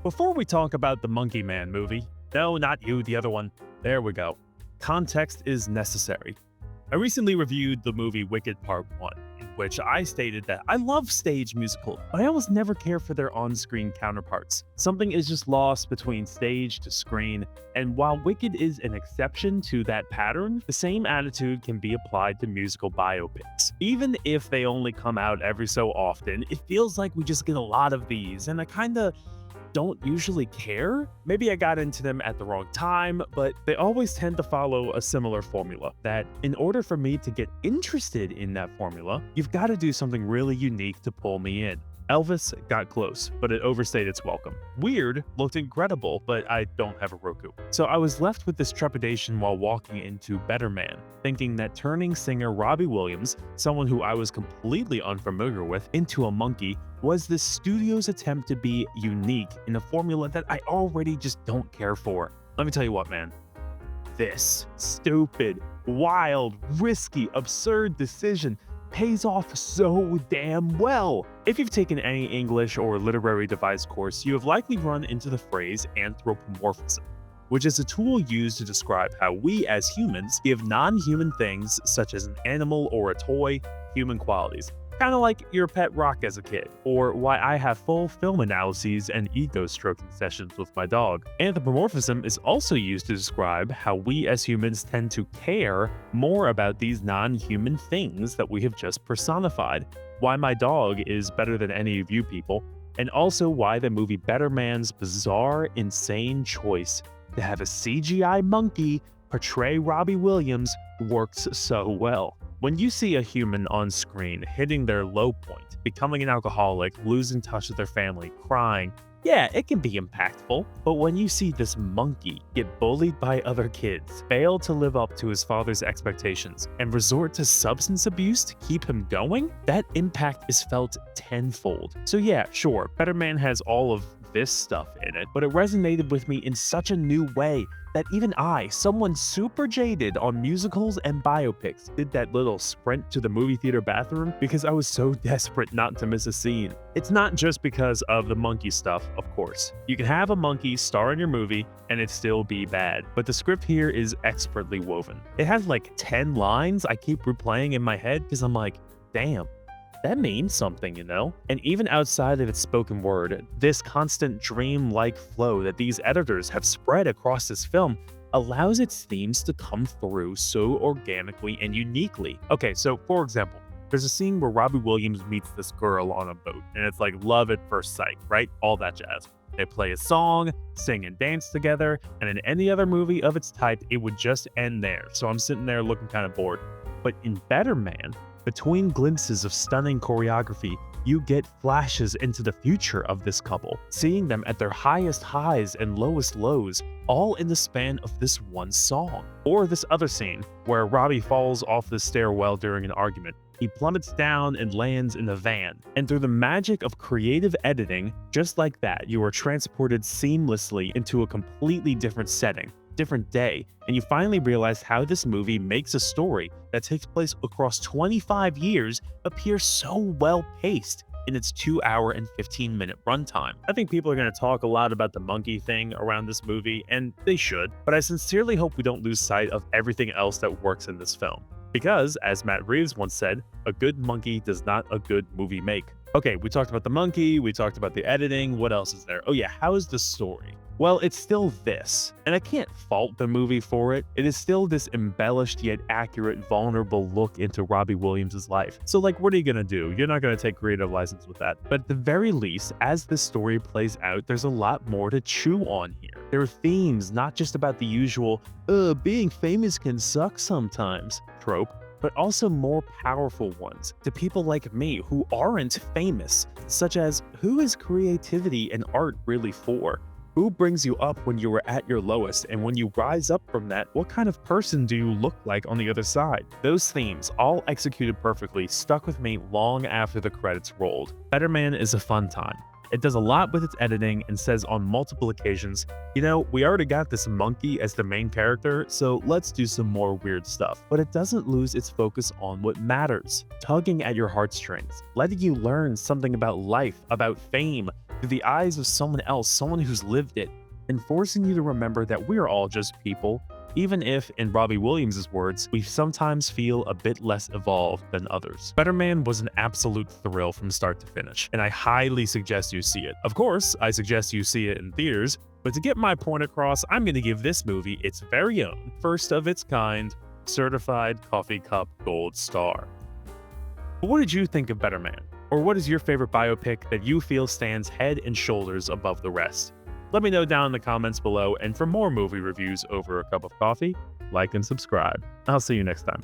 Before we talk about the Monkey Man movie, no, not you, the other one, there we go. Context is necessary. I recently reviewed the movie Wicked Part 1, in which I stated that I love stage musicals, but I almost never care for their on-screen counterparts. Something is just lost between stage to screen, and while Wicked is an exception to that pattern, the same attitude can be applied to musical biopics. Even if they only come out every so often, it feels like we just get a lot of these, and I kinda don't usually care. Maybe I got into them at the wrong time, but they always tend to follow a similar formula that in order for me to get interested in that formula, you've got to do something really unique to pull me in. Elvis got close, but it overstayed its welcome. Weird looked incredible, but I don't have a Roku. So I was left with this trepidation while walking into Betterman, thinking that turning singer Robbie Williams, someone who I was completely unfamiliar with, into a monkey was the studio's attempt to be unique in a formula that I already just don't care for. Let me tell you what, man. This stupid, wild, risky, absurd decision pays off so damn well. If you've taken any English or literary device course, you have likely run into the phrase anthropomorphism, which is a tool used to describe how we as humans give non-human things, such as an animal or a toy, human qualities. Kind of like your pet rock as a kid, or why I have full film analyses and ego stroking sessions with my dog. Anthropomorphism is also used to describe how we as humans tend to care more about these non-human things that we have just personified. Why my dog is better than any of you people, and also why the movie Betterman's bizarre, insane choice to have a CGI monkey portray Robbie Williams works so well. When you see a human on screen hitting their low point, becoming an alcoholic, losing touch with their family, crying, yeah, it can be impactful. But when you see this monkey get bullied by other kids, fail to live up to his father's expectations, and resort to substance abuse to keep him going, that impact is felt tenfold. So yeah, sure, Betterman has all of this stuff in it, but it resonated with me in such a new way that even I, someone super jaded on musicals and biopics, did that little sprint to the movie theater bathroom because I was so desperate not to miss a scene. It's not just because of the monkey stuff, of course. You can have a monkey star in your movie and it still be bad, but the script here is expertly woven. It has like 10 lines I keep replaying in my head because I'm like, damn, that means something, you know? And even outside of its spoken word, this constant dream-like flow that these editors have spread across this film allows its themes to come through so organically and uniquely. Okay, so for example, there's a scene where Robbie Williams meets this girl on a boat, and it's like love at first sight, right? All that jazz. They play a song, sing and dance together, and in any other movie of its type, it would just end there. So I'm sitting there looking kind of bored. But in Better Man, between glimpses of stunning choreography, you get flashes into the future of this couple, seeing them at their highest highs and lowest lows, all in the span of this one song. Or this other scene, where Robbie falls off the stairwell during an argument. He plummets down and lands in a van, and through the magic of creative editing, just like that, you are transported seamlessly into a completely different setting, different day, and you finally realize how this movie makes a story that takes place across 25 years appear so well paced in its 2-hour and 15-minute runtime. I think people are going to talk a lot about the monkey thing around this movie, and they should, but I sincerely hope we don't lose sight of everything else that works in this film. Because, as Matt Reeves once said, a good monkey does not a good movie make. Okay, we talked about the monkey, we talked about the editing, what else is there? Oh yeah, how is the story? Well, it's still this, and I can't fault the movie for it. It is still this embellished yet accurate, vulnerable look into Robbie Williams' life. So like, what are you gonna do? You're not gonna take creative license with that. But at the very least, as the story plays out, there's a lot more to chew on here. There are themes not just about the usual, being famous can suck sometimes trope, but also more powerful ones to people like me who aren't famous, such as who is creativity and art really for? Who brings you up when you were at your lowest, and when you rise up from that, what kind of person do you look like on the other side? Those themes, all executed perfectly, stuck with me long after the credits rolled. Better Man is a fun time. It does a lot with its editing and says on multiple occasions, you know, we already got this monkey as the main character, so let's do some more weird stuff. But it doesn't lose its focus on what matters, tugging at your heartstrings, letting you learn something about life, about fame, through the eyes of someone else, someone who's lived it, and forcing you to remember that we're all just people, even if, in Robbie Williams' words, we sometimes feel a bit less evolved than others. Betterman was an absolute thrill from start to finish, and I highly suggest you see it. Of course, I suggest you see it in theaters, but to get my point across, I'm going to give this movie its very own, first of its kind, certified coffee cup gold star. But what did you think of Betterman? Or what is your favorite biopic that you feel stands head and shoulders above the rest? Let me know down in the comments below, and for more movie reviews over a cup of coffee, like and subscribe. I'll see you next time.